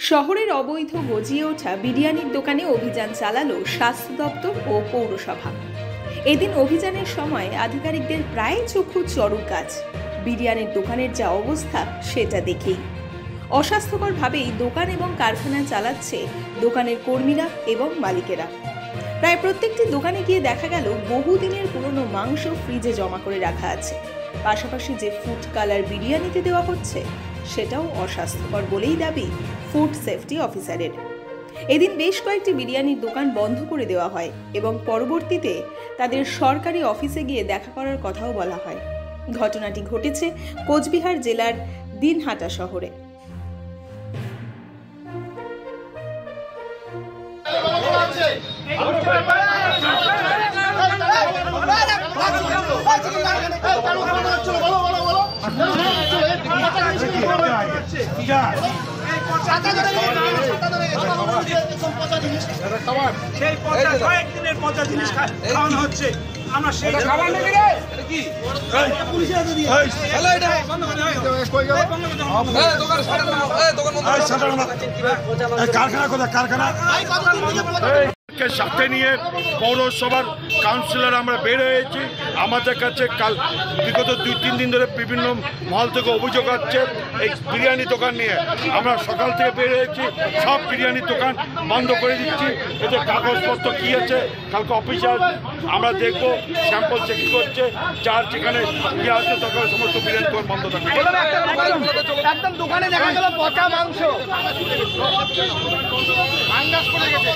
শহরের অবৈধ গজিয়ে ওঠা বিরিয়ানির দোকানে অভিযান চালালো স্বাস্থ্য দপ্তর ও পৌরসভা। এদিন অভিযানের সময় আধিকারিকদের প্রায় চক্ষু চড়ক গাছ। বিরিয়ানির দোকানের যা অবস্থা সেটা দেখেই অস্বাস্থ্যকরভাবেই দোকান এবং কারখানা চালাচ্ছে দোকানের কর্মীরা এবং মালিকেরা। প্রায় প্রত্যেকটি দোকানে গিয়ে দেখা গেল বহুদিনের পুরনো মাংস ফ্রিজে জমা করে রাখা আছে। পাশাপাশি যে ফুড কালার বিরিয়ানিতে দেওয়া হচ্ছে সেটাও অস্বাস্থ্যকর বলেই দাবি ফুড সেফটি অফিসারের। এদিন বেশ কয়েকটি বিরিয়ানির দোকান বন্ধ করে দেওয়া হয় এবং পরবর্তীতে তাদের সরকারি অফিসে গিয়ে দেখা করার কথাও বলা হয়। ঘটনাটি ঘটেছে কোচবিহার জেলার দিনহাটা শহরে। সাথে নিয়ে পৌরসভার কাউন্সিলর আমরা বের হয়েছি। আমাদের কাছে কাল বিগত 2-3 দিন ধরে বিভিন্ন মহল থেকে অভিযোগ আছে এই বিরিয়ানি দোকান নিয়ে। আমরা সকাল থেকে বের হয়েছি, সব বিরিয়ানির দোকান বন্ধ করে দিচ্ছি। এতে কাগজপত্র কী আছে কালকে অফিসার আমরা দেখবো, স্যাম্পল চেকিং করছে, যার যেখানে ইয়ে আছে তখন সমস্ত বিরিয়ানি দোকান বন্ধ থাকবে। একদম দোকানে দেখা গেল পচা মাংস ভাঙ্গাস করে গেছে।